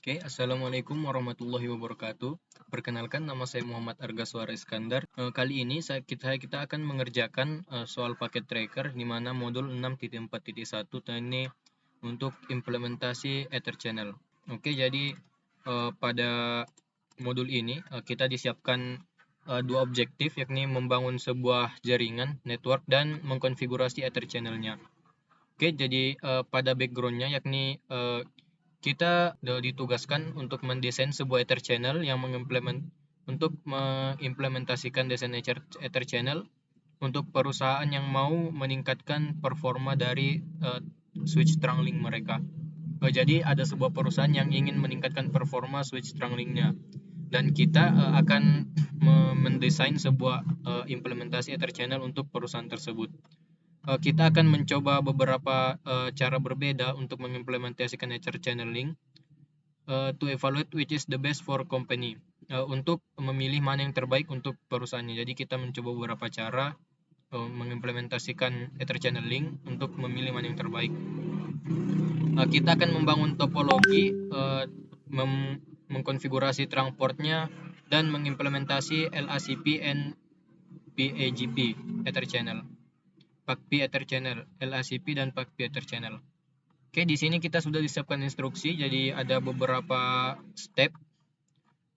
Oke, Assalamualaikum warahmatullahi wabarakatuh. Perkenalkan, nama saya Muhammad Arga Suara Iskandar. Kali ini kita akan mengerjakan soal paket tracker di mana modul 6.4.1 ini untuk implementasi Ether Channel. Oke, jadi pada modul ini kita disiapkan dua objektif, yakni membangun sebuah jaringan network dan mengkonfigurasi Ether Channel-nya. Oke, jadi pada background-nya yakni kita ditugaskan untuk mendesain sebuah Ether channel yang mengimplementasikan desain Ether channel untuk perusahaan yang mau meningkatkan performa dari switch trunk link mereka. Jadi ada sebuah perusahaan yang ingin meningkatkan performa switch trunk link-nya dan kita akan mendesain sebuah implementasi Ether channel untuk perusahaan tersebut. Kita akan mencoba beberapa cara berbeda untuk mengimplementasikan Ether channeling to evaluate which is the best for company, untuk memilih mana yang terbaik untuk perusahaannya. Jadi kita mencoba beberapa cara mengimplementasikan Ether channeling untuk memilih mana yang terbaik. Kita akan membangun topologi, mengkonfigurasi trunk portnya, dan mengimplementasi LACP and PAGP Ether channel. PAGP Ether channel, LACP dan PAGP Ether channel. Oke, di sini kita sudah disiapkan instruksi, jadi ada beberapa step.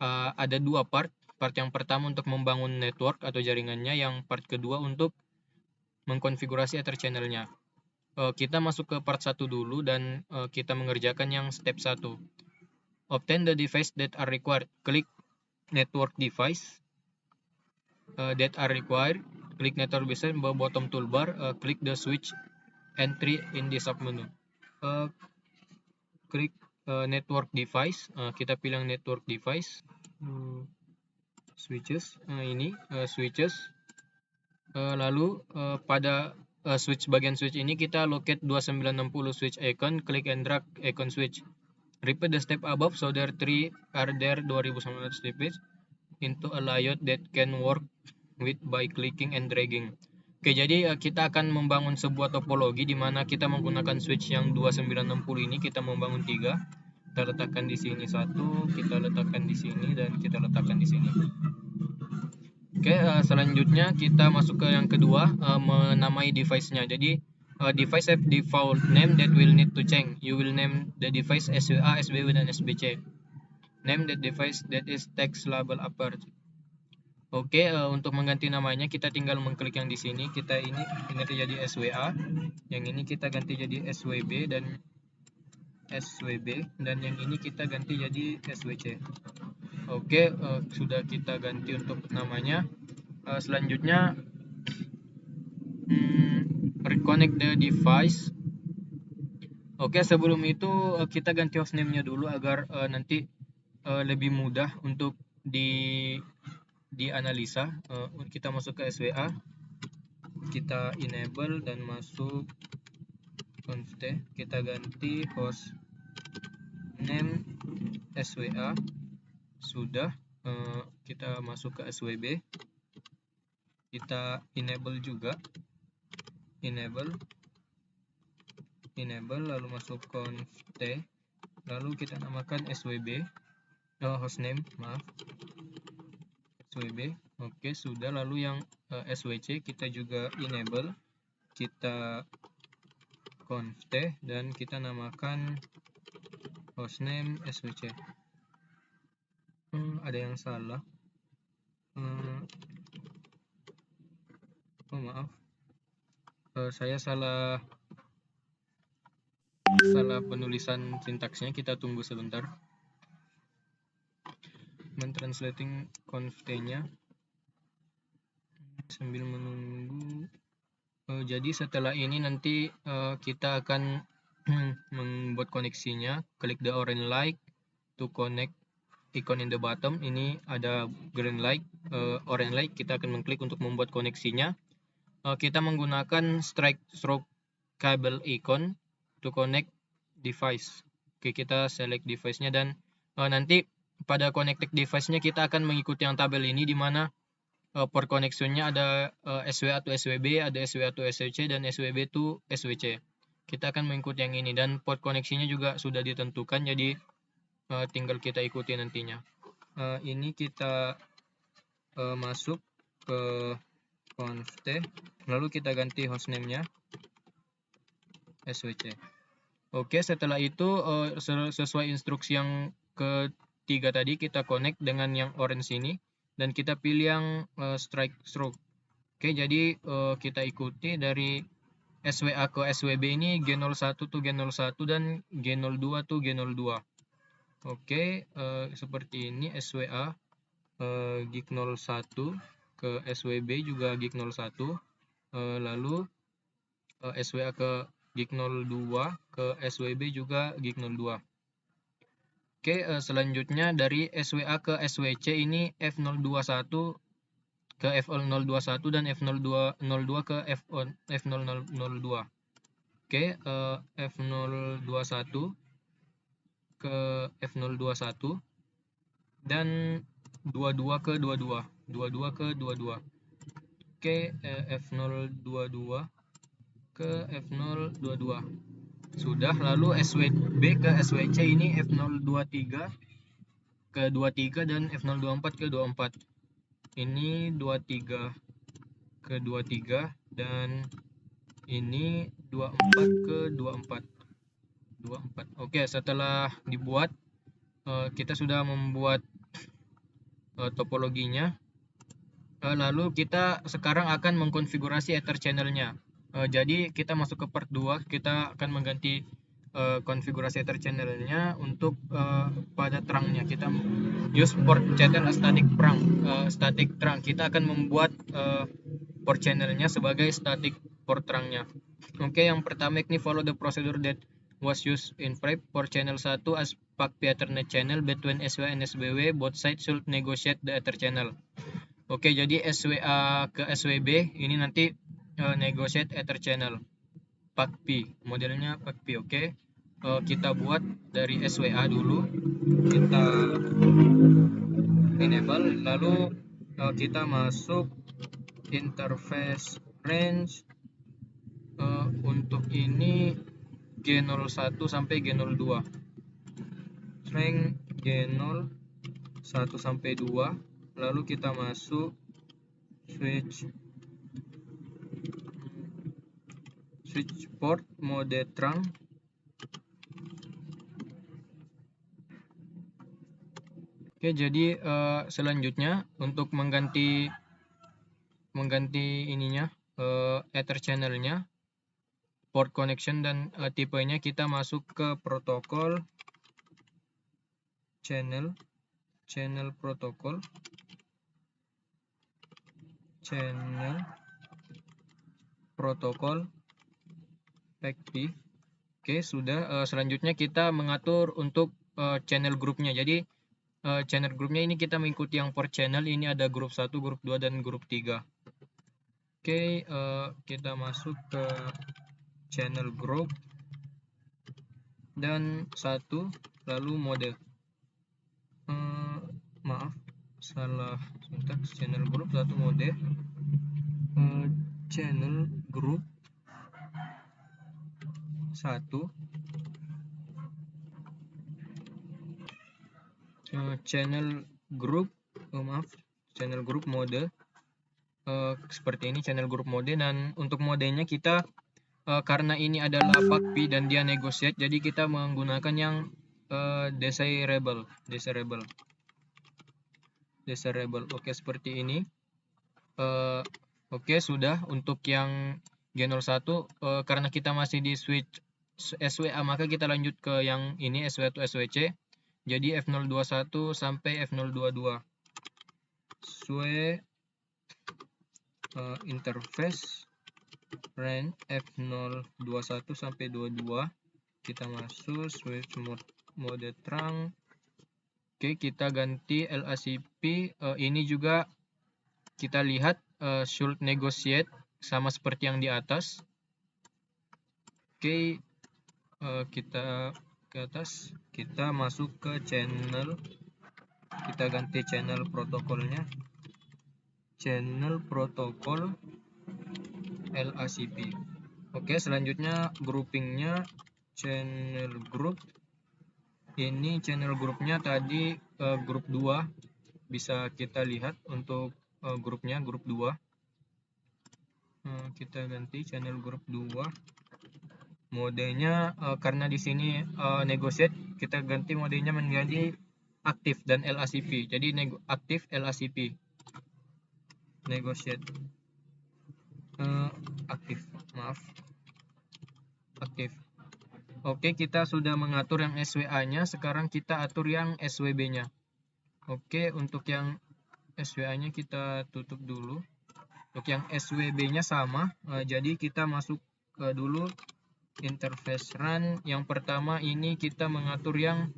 Ada dua part. Part yang pertama untuk membangun network atau jaringannya, yang part kedua untuk mengkonfigurasi Ether channel-nya. Kita masuk ke part 1 dulu dan kita mengerjakan yang step 1. Obtain the device that are required. Klik network device that are required. Klik network device bottom toolbar, klik the switch entry in the submenu. Klik network device, kita pilih network device, switches, ini switches. Lalu pada switch bagian switch ini kita locate 2960 switch icon, klik and drag icon switch. Repeat the step above so there are 2900 slippage into a layout that can work with by clicking and dragging. Oke, jadi kita akan membangun sebuah topologi di mana kita menggunakan switch yang 2960 ini. Kita membangun 3. Kita letakkan di sini 1, kita letakkan di sini, dan kita letakkan di sini. Oke, selanjutnya kita masuk ke yang kedua, menamai device-nya. Jadi device have default name that will need to change. You will name the device SWA, SBW, dan SBC. Name that device that is text label upper. Oke, untuk mengganti namanya kita tinggal mengklik yang di sini. Kita ini ganti jadi SWA, yang ini kita ganti jadi SWB, dan yang ini kita ganti jadi SWC. Oke, sudah kita ganti untuk namanya. Selanjutnya reconnect the device. Oke, sebelum itu kita ganti hostname-nya dulu agar nanti lebih mudah untuk dianalisa. Kita masuk ke SWA, kita enable dan masuk const, kita ganti host name SWA. Sudah, kita masuk ke SWB, kita enable juga, enable, lalu masuk const, lalu kita namakan SWB, hostname, SWB. Oke, sudah. Lalu yang SWC kita juga enable, kita const, dan kita namakan hostname SWC. Ada yang salah. Maaf, saya salah penulisan sintaksnya. Kita tunggu sebentar. Mentranslating const-nya sambil menunggu. Jadi setelah ini nanti kita akan membuat koneksinya. Klik the orange light to connect icon in the bottom. Ini ada green light, orange light. Kita akan mengklik untuk membuat koneksinya. Kita menggunakan stroke cable icon to connect device. Oke, kita select device-nya, dan nanti pada connected device-nya kita akan mengikuti yang tabel ini, di mana port connection-nya ada SWA to SWB, ada SWA to SWC, dan SWB to SWC. Kita akan mengikuti yang ini, dan port koneksinya juga sudah ditentukan. Jadi tinggal kita ikuti nantinya. Ini kita masuk ke conft, lalu kita ganti hostname-nya swc. Oke, setelah itu sesuai instruksi yang ketiga tadi, kita connect dengan yang orange ini dan kita pilih yang strike stroke. Oke, jadi kita ikuti dari SWA ke SWB ini G01 tuh G01 dan G02 tuh G02. Oke, seperti ini SWA gig 01 ke SWB juga gig 01, lalu SWA ke gig 02 ke SWB juga gig 02. Oke, selanjutnya dari SWA ke SWC ini F021 ke F021 dan F002 ke F002. Oke, F021 ke F021 dan 22 ke 22. 22 ke 22. Oke, F022 ke F022. Sudah, lalu SWB ke SWC ini F023 ke 23 dan F024 ke 24. Ini 23 ke 23 dan ini 24 ke 24. 24. Oke, setelah dibuat kita sudah membuat topologinya. Lalu kita sekarang akan mengkonfigurasi Ether channel-nya. Jadi kita masuk ke part 2, kita akan mengganti konfigurasi Ether channel-nya untuk pada terangnya. Kita use port channel static terang. Kita akan membuat port channel-nya sebagai static port terangnya. Oke, yang pertama ini follow the procedure that was used in prep for channel 1 as PACP Ethernet channel between SWA and SBW. Both sides should negotiate the Ether channel. Oke, jadi SWA ke SWB ini nanti negotiate Ether channel PACP, modelnya PACP. Oke, kita buat dari SWA dulu, kita enable, lalu kita masuk interface range. Untuk ini G01 sampai G02, string G01 sampai 2, lalu kita masuk switch port mode terang. Oke, jadi selanjutnya untuk mengganti ininya Ether channelnya, port connection dan tipenya, kita masuk ke protokol channel protokol PACP. Oke, sudah. Selanjutnya kita mengatur untuk channel grupnya. Jadi channel grupnya ini kita mengikuti yang port channel ini, ada grup 1, grup 2 dan grup 3. Oke, kita masuk ke channel group dan 1, lalu mode. Maaf, salah sintaks. Channel group 1 mode, channel group 1, channel group mode seperti ini, channel group mode. Dan untuk modenya kita karena ini adalah PACP dan dia negotiate, jadi kita menggunakan yang desirable. Oke, seperti ini. Oke, sudah. Untuk yang G01 karena kita masih di switch SWA, maka kita lanjut ke yang ini SWA to SWC. Jadi F021 sampai F022. SWA interface range F021 sampai 22. Kita masuk switch mode terang. Oke, kita ganti LACP. Ini juga kita lihat should negotiate, sama seperti yang di atas. Oke, kita ke atas, kita masuk ke channel, kita ganti channel protokolnya, channel protokol LACP. Oke, selanjutnya groupingnya channel group Ini channel grupnya tadi grup 2, bisa kita lihat untuk grupnya grup 2. Kita ganti channel grup 2. Modenya karena di sini negotiate, kita ganti modenya menjadi aktif dan LACP. Jadi aktif LACP. Negotiate aktif, maaf. Aktif. Oke, kita sudah mengatur yang SWA-nya, sekarang kita atur yang SWB-nya. Oke, untuk yang SWA-nya kita tutup dulu. Untuk yang SWB-nya sama, jadi kita masuk dulu interface run. Yang pertama ini kita mengatur yang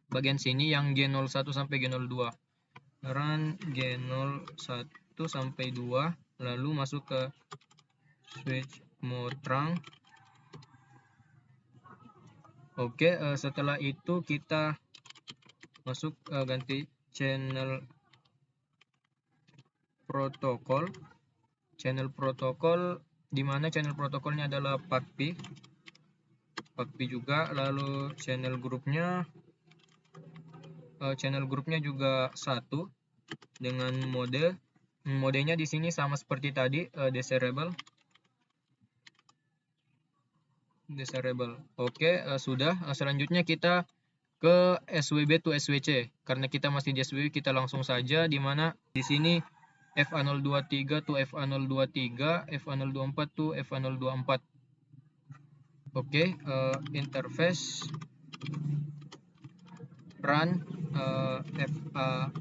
bagian sini yang G01 sampai G02. Run G01 sampai 2, lalu masuk ke switch mode terang. Oke, setelah itu kita masuk ganti channel protokol. Channel protokol, di mana channel protokolnya adalah PACP juga. Lalu channel grupnya juga 1 dengan modenya di sini sama seperti tadi, desirable. Oke, sudah. Selanjutnya kita ke SWB to SWC. Karena kita masih di SWB, kita langsung saja, di mana di sini FA023 to FA023, FA024 to FA024. Oke, interface run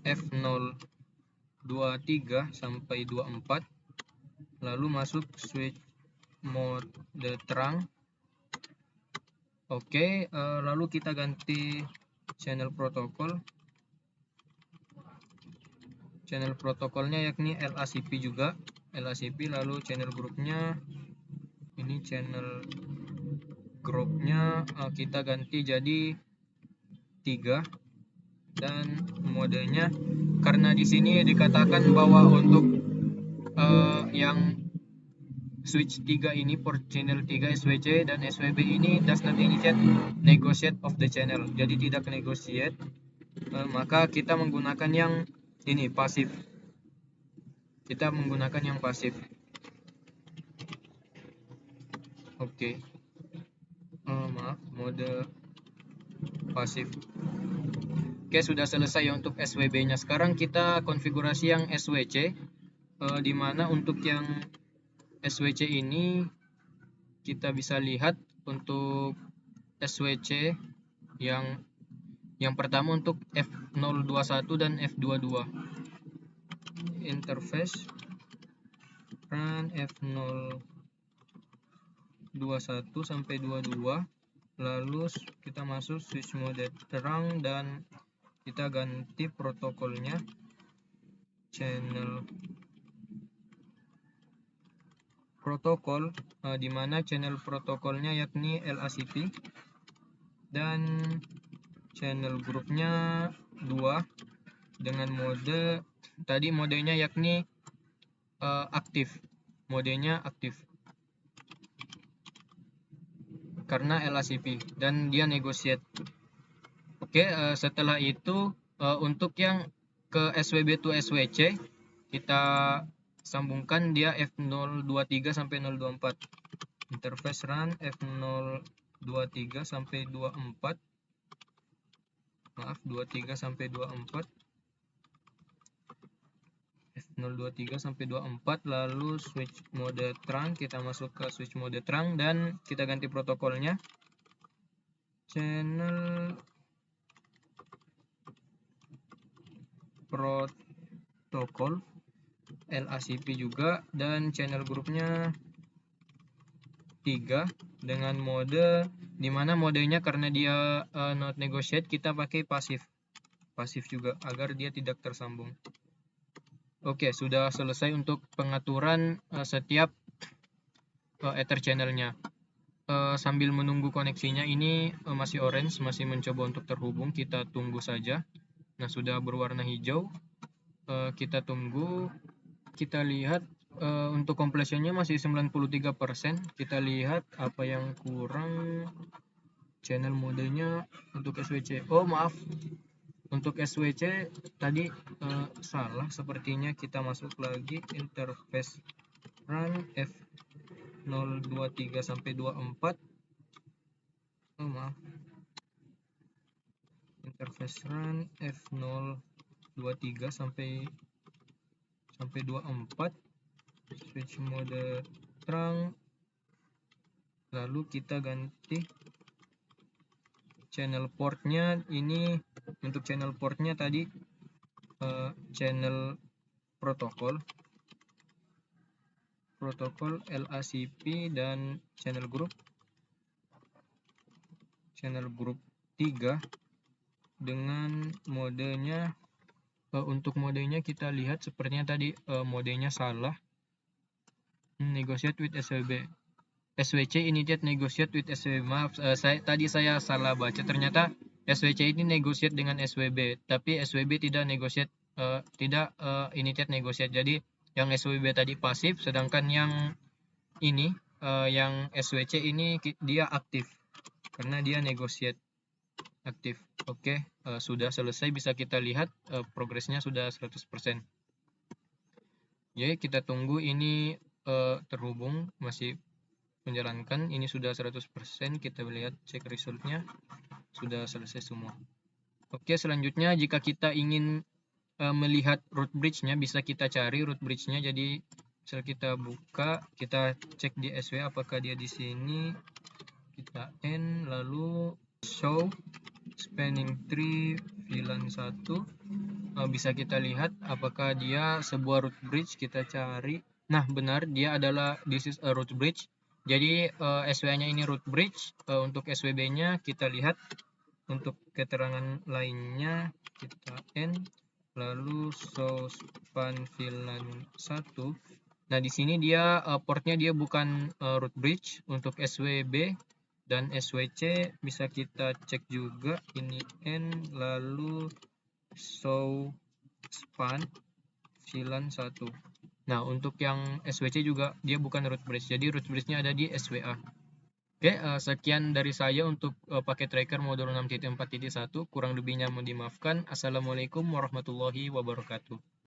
F023 sampai 24, lalu masuk switch mode terang. Oke, lalu kita ganti channel protokol. Channel protokolnya yakni LACP juga, LACP. Lalu channel grupnya, ini channel grupnya kita ganti jadi 3, dan modenya karena di sini dikatakan bahwa untuk yang switch 3 ini, port channel 3 SWC dan SWB ini does not negotiate of the channel, jadi tidak negotiate, maka kita menggunakan yang ini, pasif. Kita menggunakan yang pasif. Oke. Maaf, mode pasif. Oke, sudah selesai untuk SWB-nya. Sekarang kita konfigurasi yang SWC, di mana untuk yang SWC ini kita bisa lihat untuk SWC yang pertama untuk F021 dan F22. Interface run F021 sampai 22, lalu kita masuk switch mode terang dan kita ganti protokolnya channel protokol, di mana channel protokolnya yakni LACP, dan channel grupnya 2 dengan mode tadi, modenya yakni aktif. Modenya aktif karena LACP dan dia negotiate. Oke, setelah itu untuk yang ke SWB to SWC kita sambungkan dia F023 sampai 024. Interface run F023 sampai 24. Maaf, 23 sampai 24. F023 sampai 24, lalu switch mode terang, kita masuk ke switch mode terang dan kita ganti protokolnya channel protokol LACP juga, dan channel grupnya 3 dengan mode, dimana modenya karena dia not negotiate, kita pakai pasif juga agar dia tidak tersambung. Oke, sudah selesai untuk pengaturan setiap Ether channelnya. Sambil menunggu koneksinya, ini masih orange, masih mencoba untuk terhubung, kita tunggu saja. Nah, sudah berwarna hijau, kita tunggu. Kita lihat untuk completionnya masih 93%. Kita lihat apa yang kurang. channel modenya untuk SWC. Oh maaf, untuk SWC tadi salah sepertinya. Kita masuk lagi interface run F023 sampai 24. Oh maaf, interface run F023 sampai 24, switch mode terang, lalu kita ganti channel portnya. Ini untuk channel portnya tadi channel protokol LACP dan channel group 3 dengan modenya. Untuk modenya kita lihat sepertinya tadi modenya salah. Negotiate with SWC initiate negotiate with SWB. Maaf, saya salah baca. Ternyata SWC ini negotiate dengan SWB, tapi SWB tidak negotiate, initiate negotiate. Jadi yang SWB tadi pasif, sedangkan yang ini yang SWC ini dia aktif karena dia negotiate aktif. Oke, sudah selesai, bisa kita lihat progresnya sudah 100%. Jadi kita tunggu ini terhubung, masih menjalankan. Ini sudah 100%. Kita lihat cek resultnya sudah selesai semua. Oke, selanjutnya jika kita ingin melihat root bridge-nya, bisa kita cari root bridge-nya. Jadi misal kita buka, kita cek di SW apakah dia di sini, kita N, lalu show spanning tree VLAN 1. Bisa kita lihat apakah dia sebuah root bridge. Kita cari. Nah, benar, dia adalah this is a root bridge. Jadi SW-nya ini root bridge. Untuk SWB-nya kita lihat. Untuk keterangan lainnya kita N, lalu show span VLAN 1. Nah, di sini dia portnya dia bukan root bridge. Untuk SWB dan SWC bisa kita cek juga. Ini N, lalu show span VLAN 1. Nah, untuk yang SWC juga dia bukan root bridge. Jadi root bridge-nya ada di SWA. Oke, sekian dari saya untuk paket tracker modul 6.4.1. Kurang lebihnya mohon dimaafkan. Assalamualaikum warahmatullahi wabarakatuh.